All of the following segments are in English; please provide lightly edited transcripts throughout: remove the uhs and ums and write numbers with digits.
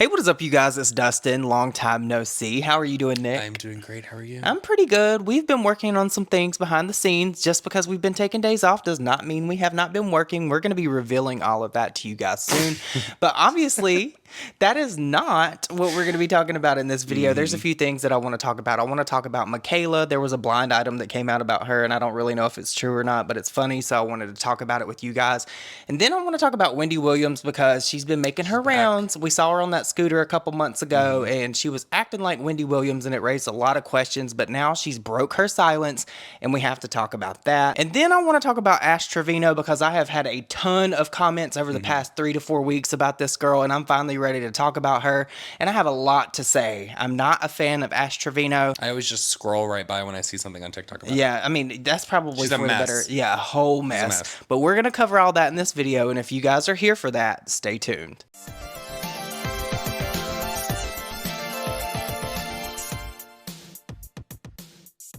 Hey, what is up, you guys? It's Dustin. Long time no see. How are you doing, Nick? I'm doing great. How are you? I'm pretty good. We've been working on some things behind the scenes. Just because we've been taking days off does not mean we have not been working. We're going to be revealing all of that to you guys soon. But obviously, that is not what we're going to be talking about in this video. There's a few things that I want to talk about. I want to talk about Mikayla. There was a blind item that came out about her, and I don't really know if it's true or not, but it's funny, so I wanted to talk about it with you guys. And then I want to talk about Wendy Williams because she's been making her rounds. We saw her on that scooter a couple months ago, and she was acting like Wendy Williams, and it raised a lot of questions, but now she's broke her silence, and we have to talk about that. And then I want to talk about Trevino because I have had a ton of comments over the past 3 to 4 weeks about this girl, and I'm finally ready to talk about her, and I have a lot to say. I'm not a fan of Trevino. I always just scroll right by when I see something on TikTok about Yeah, I mean, that's probably She's a for the mess. better. Yeah, a whole mess. mess. But we're going to cover all that in this video, and if you guys are here for that, stay tuned.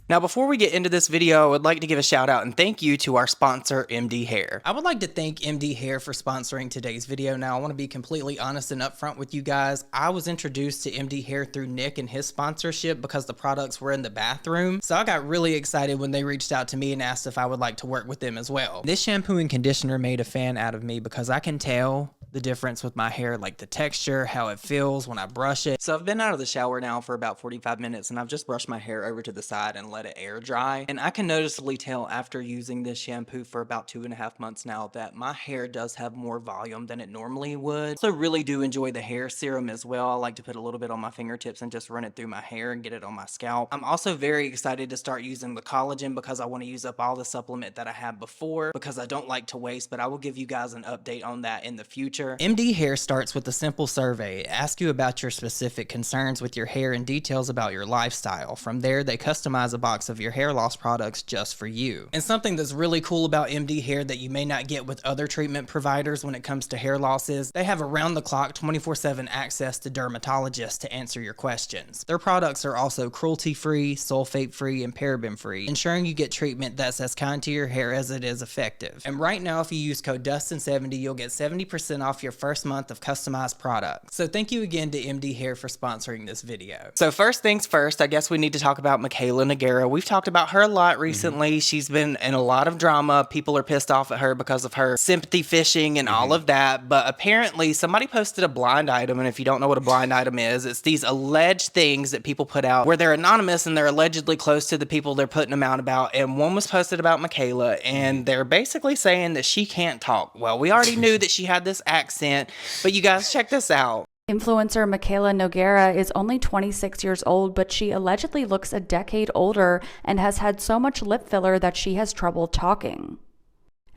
Now, before we get into this video, I would like to give a shout out and thank you to our sponsor, MD Hair. I would like to thank MD Hair for sponsoring today's video. Now, I want to be completely honest and upfront with you guys. I was introduced to MD Hair through Nick and his sponsorship because the products were in the bathroom. So I got really excited when they reached out to me and asked if I would like to work with them as well. This shampoo and conditioner made a fan out of me because I can tell the difference with my hair, like the texture, how it feels when I brush it. So I've been out of the shower now for about 45 minutes and I've just brushed my hair over to the side and let it air dry. And I can noticeably tell after using this shampoo for about 2.5 months now that my hair does have more volume than it normally would. So really do enjoy the hair serum as well. I like to put a little bit on my fingertips and just run it through my hair and get it on my scalp. I'm also very excited to start using the collagen because I want to use up all the supplement that I had before because I don't like to waste, but I will give you guys an update on that in the future. MD Hair starts with a simple survey. It asks you about your specific concerns with your hair and details about your lifestyle. From there, they customize a box of your hair loss products just for you. And something that's really cool about MD Hair that you may not get with other treatment providers when it comes to hair loss is they have around-the-clock 24/7 access to dermatologists to answer your questions. Their products are also cruelty-free, sulfate-free, and paraben-free, ensuring you get treatment that's as kind to your hair as it is effective. And right now, if you use code Dustin70, you'll get 70% off your first month of customized products. So thank you again to MD Hair for sponsoring this video. So first things first, I guess we need to talk about Mikayla Nogueira. We've talked about her a lot recently. She's been in a lot of drama. People are pissed off at her because of her sympathy fishing and all of that. But apparently somebody posted a blind item. And if you don't know what a blind item is, it's these alleged things that people put out where they're anonymous and they're allegedly close to the people they're putting them out about. And one was posted about Mikayla and they're basically saying that she can't talk. Well, we already knew that she had this accent, but you guys check this out. Influencer Mikayla Nogueira is only 26 years old, but she allegedly looks a decade older and has had so much lip filler that she has trouble talking.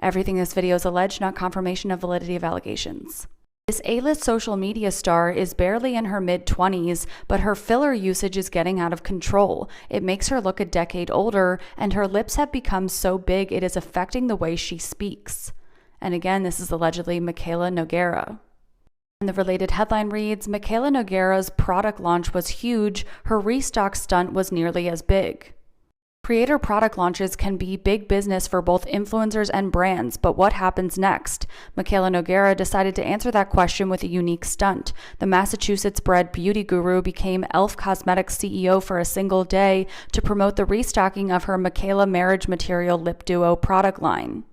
Everything in this video is alleged, not confirmation of validity of allegations. This A-list social media star is barely in her mid-20s, but her filler usage is getting out of control. It makes her look a decade older, and her lips have become so big it is affecting the way she speaks. And again, this is allegedly Mikayla Nogueira. And the related headline reads, Mikayla Nogueira's product launch was huge, her restock stunt was nearly as big. Creator product launches can be big business for both influencers and brands, but what happens next? Mikayla Nogueira decided to answer that question with a unique stunt. The Massachusetts-bred beauty guru became e.l.f. Cosmetics CEO for a single day to promote the restocking of her Mikayla Marriage Material Lip Duo product line.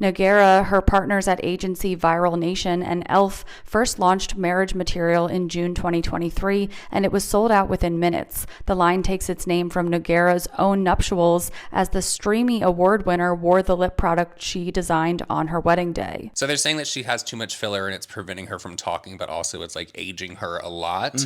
Nogueira, her partners at agency Viral Nation, and e.l.f. first launched Marriage Material in June 2023, and it was sold out within minutes. The line takes its name from Nogueira's own nuptials, as the Streamy Award winner wore the lip product she designed on her wedding day. So they're saying that she has too much filler and it's preventing her from talking, but also it's like aging her a lot.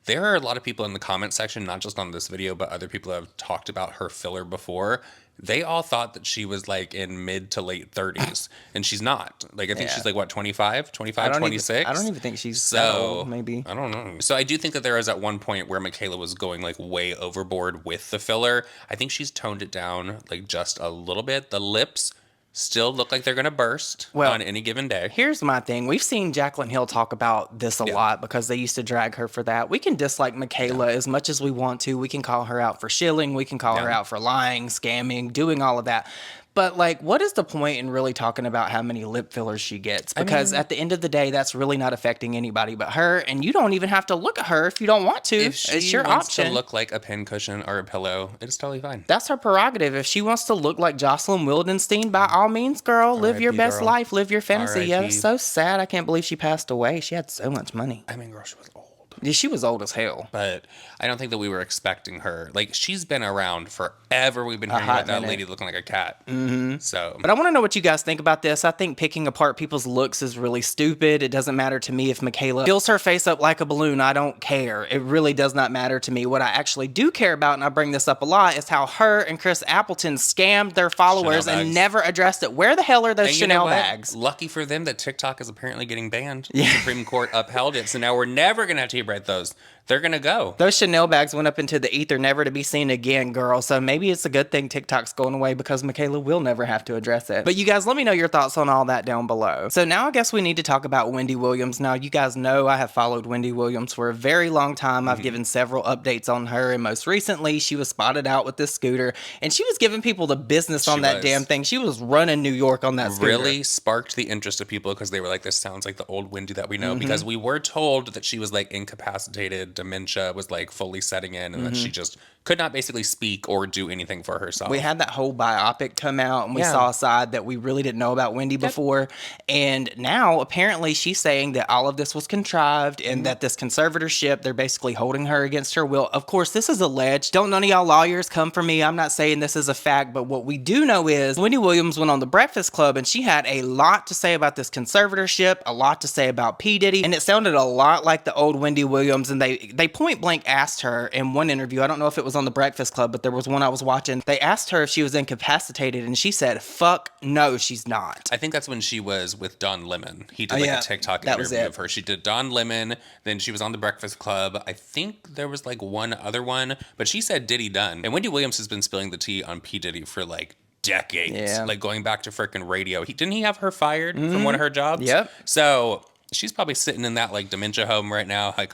There are a lot of people in the comment section, not just on this video, but other people have talked about her filler before. They all thought that she was like in mid to late 30s, and she's not. Like, I think she's like, what, 25, 26? I don't even think she's so old, maybe. I don't know. So I do think that there was at one point where Mikayla was going like way overboard with the filler. I think she's toned it down like just a little bit. The lips still look like they're going to burst on any given day. Here's my thing. We've seen Jaclyn Hill talk about this a lot because they used to drag her for that. We can dislike Mikayla as much as we want to. We can call her out for shilling. We can call her out for lying, scamming, doing all of that. But, like, what is the point in really talking about how many lip fillers she gets? Because at the end of the day, that's really not affecting anybody but her, and you don't even have to look at her if you don't want to. If she It's your wants option. to look like a pincushion or a pillow, it's totally fine. That's her prerogative. If she wants to look like Jocelyn Wildenstein, by all means, girl, live your best life, live your fantasy. Yeah, that's so sad. I can't believe she passed away. She had so much money. I mean, girl, she was old. Yeah, she was old as hell. But I don't think that we were expecting her. Like, she's been around forever. We've been hearing about that lady looking like a cat. Mm-hmm. So, but I want to know what you guys think about this. I think picking apart people's looks is really stupid. It doesn't matter to me if Mikayla fills her face up like a balloon. I don't care. It really does not matter to me. What I actually do care about, and I bring this up a lot, is how her and Chris Appleton scammed their followers and never addressed it. Where the hell are those Chanel bags? Lucky for them that TikTok is apparently getting banned. The Supreme Court upheld it. So now we're never going to have to hear those. They're going to go. Those Chanel bags went up into the ether, never to be seen again, girl. So maybe it's a good thing TikTok's going away because Mikayla will never have to address it. But you guys, let me know your thoughts on all that down below. So now I guess we need to talk about Wendy Williams. Now, you guys know I have followed Wendy Williams for a very long time. I've given several updates on her, and most recently, she was spotted out with this scooter, and she was giving people the business on that damn thing. She was running New York on that scooter. Really sparked the interest of people because they were like, this sounds like the old Wendy that we know, because we were told that she was like incapacitated, dementia was like fully setting in, and that she just could not basically speak or do anything for herself. We had that whole biopic come out, and we saw a side that we really didn't know about Wendy before. And now, apparently, she's saying that all of this was contrived and that this conservatorship, they're basically holding her against her will. Of course, this is alleged. Don't none of y'all lawyers come for me. I'm not saying this is a fact, but what we do know is Wendy Williams went on The Breakfast Club, and she had a lot to say about this conservatorship, a lot to say about P. Diddy, and it sounded a lot like the old Wendy Williams, and they point blank asked her in one interview, I don't know if it was on The Breakfast Club, but there was one I was watching, they asked her if she was incapacitated, and she said, fuck no, she's not. I think that's when she was with Don Lemon. He did a TikTok interview of her. She did Don Lemon, then she was on The Breakfast Club. I think there was like one other one, but she said Diddy done. And Wendy Williams has been spilling the tea on P. Diddy for like decades, like going back to frickin' radio. Didn't he have her fired from one of her jobs? Yep. So she's probably sitting in that like dementia home right now, like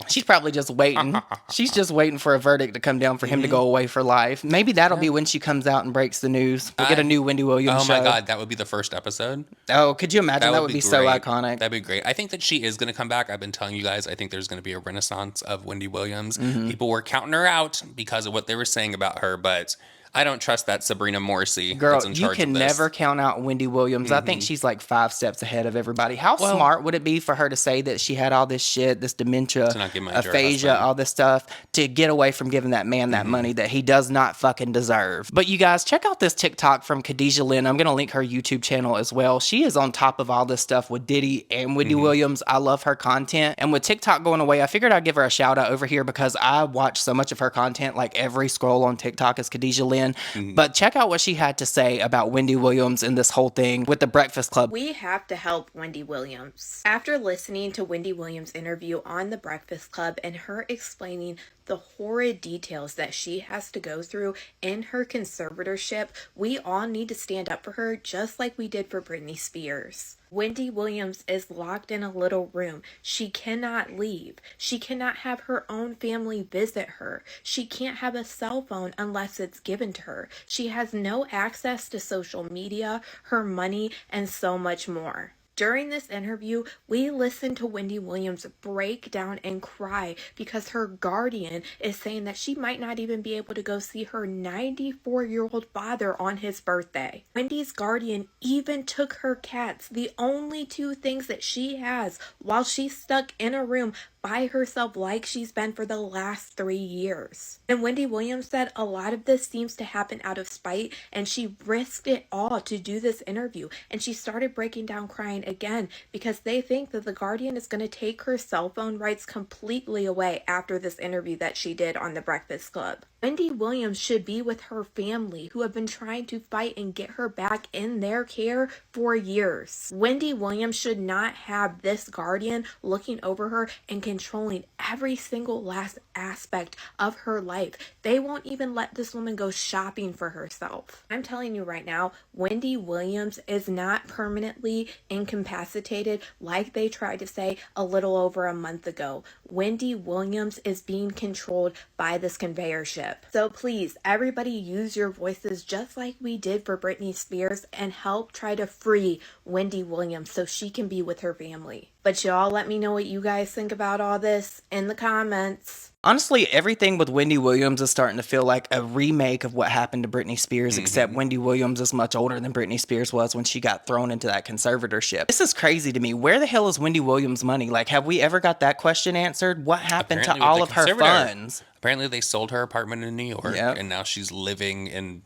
she's probably just waiting. She's just waiting for a verdict to come down for him to go away for life. Maybe that'll be when she comes out and breaks the news. We'll get a new Wendy Williams show. Oh my God, that would be the first episode. Oh, could you imagine? That would be so iconic. That'd be great. I think that she is going to come back. I've been telling you guys, I think there's going to be a renaissance of Wendy Williams. People were counting her out because of what they were saying about her, but I don't trust that Sabrina Morrissey. Girl, you can never count out Wendy Williams. I think she's like 5 steps ahead of everybody. How smart would it be for her to say that she had all this shit, this dementia, aphasia, all this stuff, to get away from giving that man that money that he does not fucking deserve? But you guys, check out this TikTok from Khadijah Lynn. I'm going to link her YouTube channel as well. She is on top of all this stuff with Diddy and Wendy Williams. I love her content. And with TikTok going away, I figured I'd give her a shout out over here because I watch so much of her content. Like every scroll on TikTok is Khadijah Lynn. But check out what she had to say about Wendy Williams and this whole thing with The Breakfast Club. We have to help Wendy Williams. After listening to Wendy Williams' interview on The Breakfast Club and her explaining the horrid details that she has to go through in her conservatorship, we all need to stand up for her just like we did for Britney Spears. Wendy Williams is locked in a little room. She cannot leave. She cannot have her own family visit her. She can't have a cell phone unless it's given to her. She has no access to social media, her money, and so much more. During this interview, we listened to Wendy Williams break down and cry because her guardian is saying that she might not even be able to go see her 94-year-old father on his birthday. Wendy's guardian even took her cats, the only 2 things that she has, while she's stuck in a room by herself like she's been for the last 3 years. And Wendy Williams said a lot of this seems to happen out of spite, and she risked it all to do this interview. And she started breaking down crying again because they think that the Guardian is going to take her cell phone rights completely away after this interview that she did on The Breakfast Club. Wendy Williams should be with her family who have been trying to fight and get her back in their care for years. Wendy Williams should not have this guardian looking over her and controlling every single last aspect of her life. They won't even let this woman go shopping for herself. I'm telling you right now, Wendy Williams is not permanently incapacitated like they tried to say a little over a month ago. Wendy Williams is being controlled by this conveyor ship. So please, everybody use your voices just like we did for Britney Spears and help try to free Wendy Williams so she can be with her family. But y'all let me know what you guys think about all this in the comments. Honestly, everything with Wendy Williams is starting to feel like a remake of what happened to Britney Spears, except Wendy Williams is much older than Britney Spears was when she got thrown into that conservatorship. This is crazy to me. Where the hell is Wendy Williams' money? Like, have we ever got that question answered? What happened to all of her funds? Apparently, they sold her apartment in New York, and now she's living in,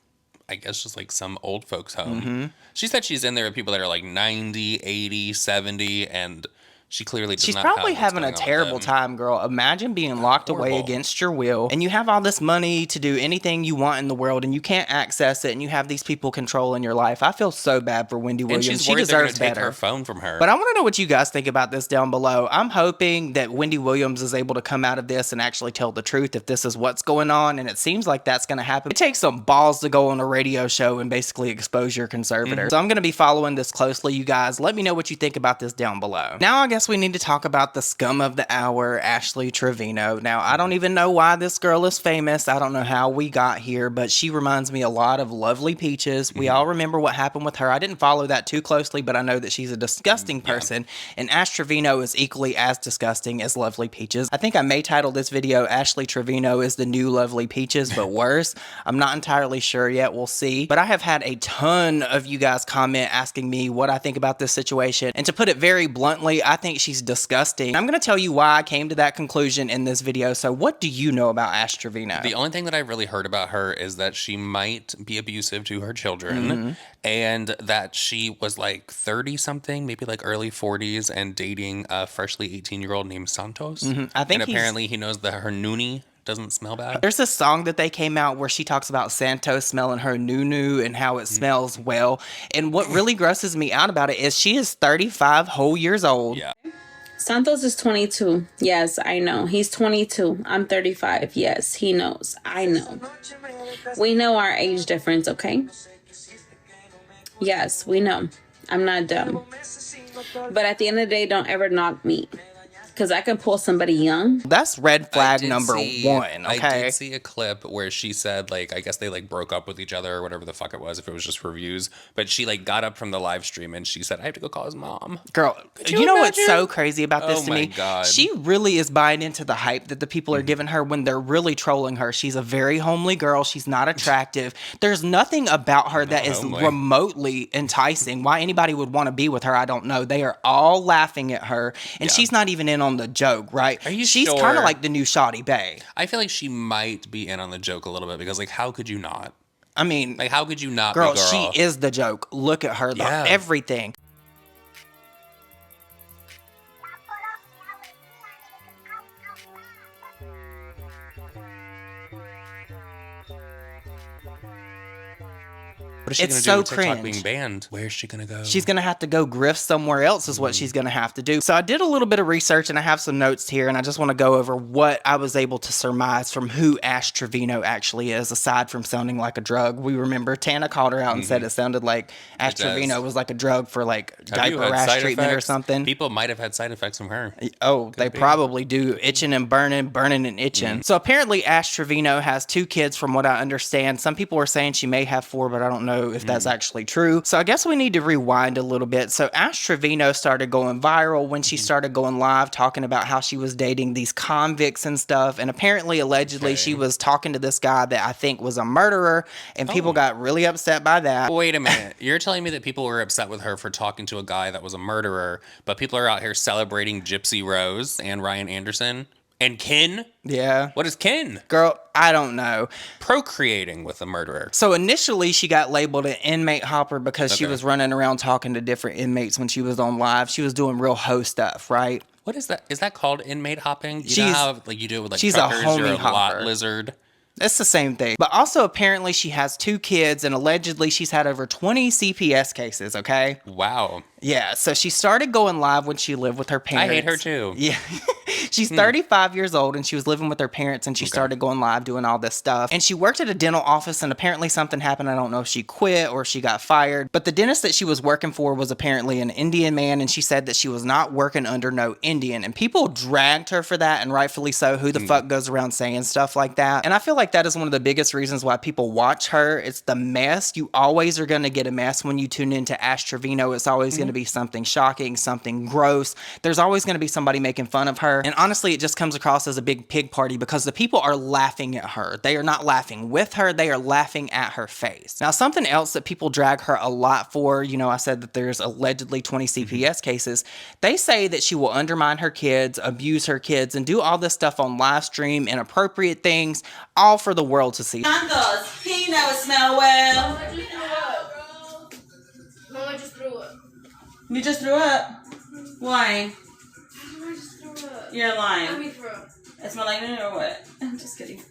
I guess, just like some old folks' home. She said she's in there with people that are like 90, 80, 70, and she clearly does She's not probably have having a terrible time, girl. Imagine being locked away against your will, and you have all this money to do anything you want in the world, and you can't access it, and you have these people controlling your life. I feel so bad for Wendy Williams. And she's she worried deserves they're gonna better. take her phone from her. But I want to know what you guys think about this down below. I'm hoping that Wendy Williams is able to come out of this and actually tell the truth if this is what's going on, and it seems like that's going to happen. It takes some balls to go on a radio show and basically expose your conservator. So I'm going to be following this closely, you guys. Let me know what you think about this down below. Now I guess we need to talk about the scum of the hour, Ashley Trevino. Now, I don't even know why this girl is famous. I don't know how we got here, but she reminds me a lot of Lovely Peaches. We all remember what happened with her. I didn't follow that too closely, but I know that she's a disgusting person, and Ash Trevino is equally as disgusting as Lovely Peaches. I think I may title this video, Ashley Trevino is the new Lovely Peaches, but worse. I'm not entirely sure yet. We'll see. But I have had a ton of you guys comment asking me what I think about this situation, and to put it very bluntly, I think she's disgusting. I'm going to tell you why I came to that conclusion in this video. So what do you know about Ash Trevino? The only thing that I've really heard about her is that she might be abusive to her children, and that she was like 30 something, maybe like early 40s, and dating a freshly 18-year-old named Santos. I think and apparently he knows that her noonie doesn't smell bad. There's a song that they came out where she talks about Santos smelling her noo-noo and how it smells well. And what really grosses me out about it is she is 35 whole years old. Yeah. Santos is 22. Yes, I know. He's 22. I'm 35. Yes, he knows. I know. We know our age difference, okay? Yes, we know. I'm not dumb. But at the end of the day, don't ever knock me. Because I can pull somebody young. That's red flag number one, okay? I did see a clip where she said, like, I guess they, like, broke up with each other or whatever the fuck it was, if it was just reviews. But she, like, got up from the live stream and she said, I have to go call his mom. Girl, you know what's so crazy about this to me? God. She really is buying into the hype that the people are giving her when they're really trolling her. She's a very homely girl. She's not attractive. There's nothing about her that is remotely enticing. Why anybody would want to be with her, I don't know. They are all laughing at her, and she's not even in on the joke, right? Are you She's sure? kind of like the new Shawty Bae. I feel like she might be in on the joke a little bit because, like, how could you not? I mean, Like, how could you not girl, be girl? she is the joke. Look at her, though. Everything. What is she It's gonna so do with TikTok cringe. being banned? Where's she gonna go? She's going to have to go grift somewhere else is what she's going to have to do. So I did a little bit of research and I have some notes here and I just want to go over what I was able to surmise from who Ash Trevino actually is, aside from sounding like a drug. We remember Tana called her out and said it sounded like Ash Trevino was like a drug for like diaper rash treatment or something. People might have had side effects from her. Oh, they probably do. Itching and burning, burning and itching. So apparently Ash Trevino has 2 kids from what I understand. Some people are saying she may have 4, but I don't know if that's actually true. So I guess we need to rewind a little bit. So Ash Trevino started going viral when she started going live talking about how she was dating these convicts and stuff. And apparently, allegedly, she was talking to this guy that I think was a murderer. And people got really upset by that. Wait a minute. You're telling me that people were upset with her for talking to a guy that was a murderer, but people are out here celebrating Gypsy Rose and Ryan Anderson? And kin? Yeah. What is kin? Girl, I don't know. Procreating with a murderer. So initially she got labeled an inmate hopper because she was running around talking to different inmates when she was on live. She was doing real hoe stuff, right? What is that? Is that called inmate hopping? You She's- know how like you do it with like she's a truckers, you're homie a lot hopper. lizard. It's the same thing. But also apparently she has 2 kids and allegedly she's had over 20 CPS cases, okay? Wow. Yeah, so she started going live when she lived with her parents. I hate her too. Yeah. She's 35 years old and she was living with her parents and she started going live doing all this stuff. And she worked at a dental office and apparently something happened. I don't know if she quit or she got fired. But the dentist that she was working for was apparently an Indian man and she said that she was not working under no Indian. And people dragged her for that, and rightfully so. Who the fuck goes around saying stuff like that? And I feel like that is one of the biggest reasons why people watch her. It's the mess. You always are going to get a mess when you tune into Ash Trevino. It's always going to be something shocking, something gross. There's always going to be somebody making fun of her. And honestly, it just comes across as a big pig party because the people are laughing at her. They are not laughing with her. They are laughing at her face. Now, something else that people drag her a lot for, you know, I said that there's allegedly 20 CPS cases. They say that she will undermine her kids, abuse her kids, and do all this stuff on live stream, inappropriate things, all for the world to see. Santos, he never smell well. Mama just threw up. You just threw up? Why? Mama just threw up. You're lying. Let me throw up. It smell like it or what? I'm just kidding.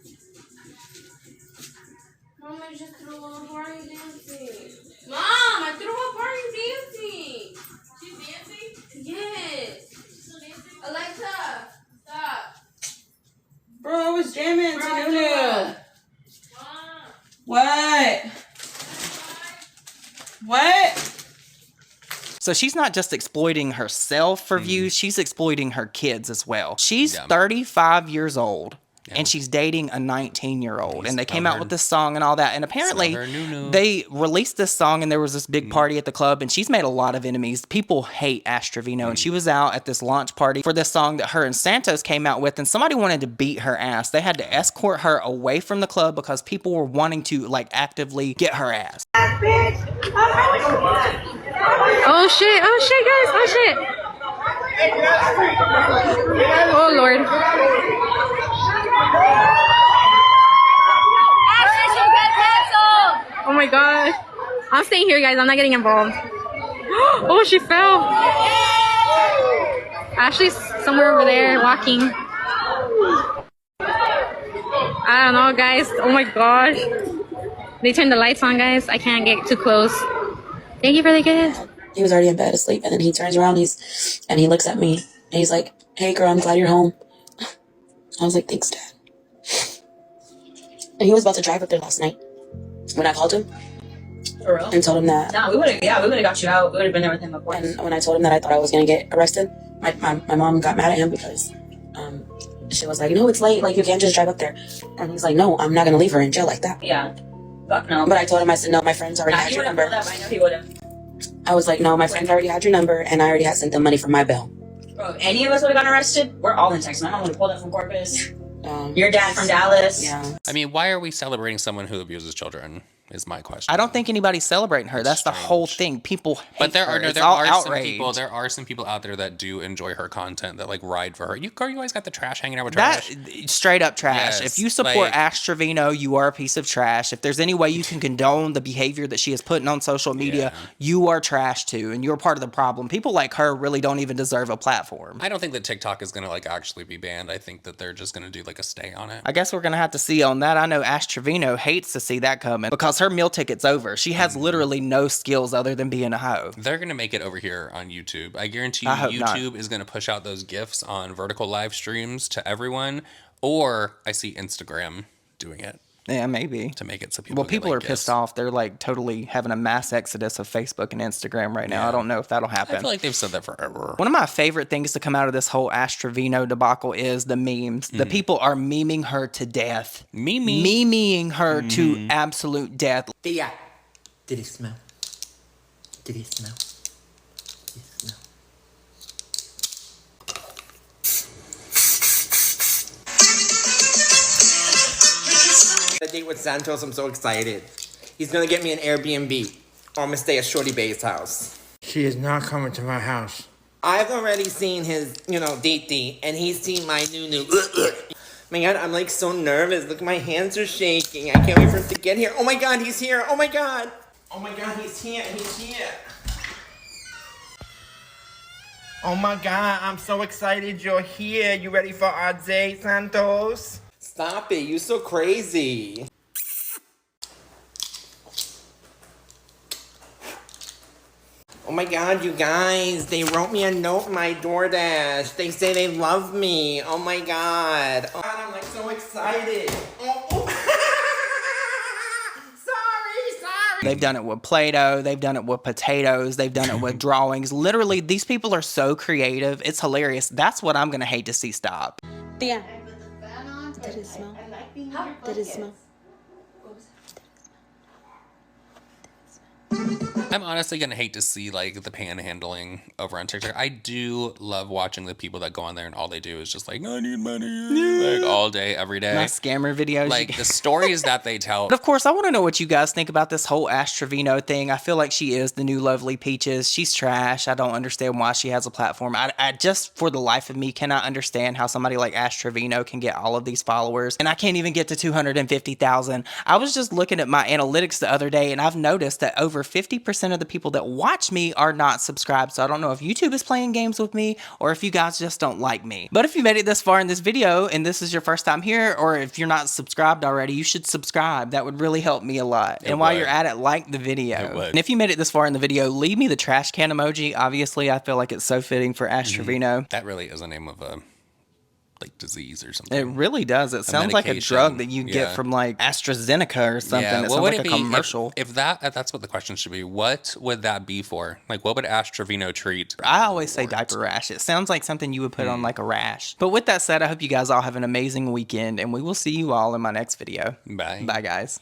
Mama just threw up. Why are you dancing? Mom, I threw up. Why are you dancing? She's dancing? Yes. She's still dancing? Alexa, stop. Bro, I was jamming to Bro, Nunu. Mom. What? What? So she's not just exploiting herself for views, she's exploiting her kids as well. She's 35 years old. And she's dating a 19-year-old. And they came out with this song and all that. And apparently, they released this song and there was this big party at the club. And she's made a lot of enemies. People hate Ash Trevino. And she was out at this launch party for this song that her and Santos came out with. And somebody wanted to beat her ass. They had to escort her away from the club because people were wanting to, like, actively get her ass. Oh shit, guys, oh shit. Oh Lord. Oh my gosh. I'm staying here, guys. I'm not getting involved. Oh, she fell. Ashley's somewhere over there walking. I don't know, guys. Oh my gosh. They turned the lights on, guys. I can't get too close. Thank you for the gift. He was already in bed asleep, and then he turns around and he looks at me, and he's like, "Hey girl, I'm glad you're home." I was like, "Thanks, Dad." And he was about to drive up there last night when I called him. For real? And told him that. Nah, we would have got you out. We would have been there with him, of course. And when I told him that I thought I was gonna get arrested, my mom got mad at him because she was like, "No, it's late. Like, you can't just drive up there." And he's like, "No, I'm not gonna leave her in jail like that." Yeah. Fuck no. But I told him, I said, "No, my friends already had your number." I know he would have. I was like, "No, my friends already had your number, and I already had sent them money for my bill." Bro, if any of us would have gotten arrested, we're all in Texas. My mom would have pulled up from Corpus. Your dad from Dallas. Yeah. I mean, why are we celebrating someone who abuses children? Is my question. I don't think anybody's celebrating her. That's the whole thing. People hate But there her. are It's all some outrage. people. There are some people out there that do enjoy her content that like ride for her. You always got the trash hanging out with trash. That straight up trash. Yes, If you support like- Ash Trevino, you are a piece of trash. If there's any way you can condone the behavior that she is putting on social media, you are trash too, and you're part of the problem. People like her really don't even deserve a platform. I don't think that TikTok is gonna like actually be banned. I think that they're just gonna do like a stay on it. I guess we're gonna have to see on that. I know Ash Trevino hates to see that coming because her meal ticket's over. She has literally no skills other than being a hoe. They're gonna make it over here on YouTube. I guarantee you, I hope YouTube not. is gonna push out those GIFs on vertical live streams to everyone. Or I see Instagram doing it Yeah, maybe. to make it so people. Well, get, people like, are GIFs. pissed off. They're like totally having a mass exodus of Facebook and Instagram right now. Yeah. I don't know if that'll happen. I feel like they've said that forever. One of my favorite things to come out of this whole Ash Trevino debacle is the memes. The people are memeing her to death. Memeing her to absolute death. Yeah. Did it smell? Did it smell? Did it smell? The date with Santos, I'm so excited. He's gonna get me an Airbnb. Or I'm gonna stay at Shorty Bay's house. She is not coming to my house. I've already seen his, date, and he's seen my new. My God, I'm like so nervous. Look, my hands are shaking. I can't wait for him to get here. Oh my God, he's here. Oh my God. Oh my God, he's here. He's here. Oh my God, I'm so excited you're here. You ready for our day, Santos? Stop it. You're so crazy. Oh my god, you guys, they wrote me a note in my DoorDash. They say they love me. Oh my god. Oh, I'm like so excited. Sorry. They've done it with Play-Doh, they've done it with potatoes, they've done it with drawings. Literally, these people are so creative. It's hilarious. That's what I'm gonna hate to see stop. Tia, did it smell? Did it smell? I'm honestly gonna hate to see like the panhandling over on TikTok. I do love watching the people that go on there and all they do is just like, I need money, like all day, every day. My scammer videos. Like the stories that they tell. But of course, I want to know what you guys think about this whole Ash Trevino thing. I feel like she is the new Lovely Peaches. She's trash. I don't understand why she has a platform. I just, for the life of me, cannot understand how somebody like Ash Trevino can get all of these followers. And I can't even get to 250,000. I was just looking at my analytics the other day, and I've noticed that over 50% of the people that watch me are not subscribed. So I don't know if YouTube is playing games with me or if you guys just don't like me. But if you made it this far in this video and this is your first time here, or if you're not subscribed already, you should subscribe. That would really help me a lot. And while you're at it, like the video. And if you made it this far in the video, leave me the trash can emoji. Obviously, I feel like it's so fitting for Ash Trevino. That really is the name of a like disease or something. It really does. It sounds like a drug that you get from like AstraZeneca or something. Yeah. It sounds like a commercial. If that's what the question should be, what would that be for? Like, what would Ash Trevino treat? I always say diaper rash. It sounds like something you would put on like a rash. But with that said, I hope you guys all have an amazing weekend, and we will see you all in my next video. Bye. Bye, guys.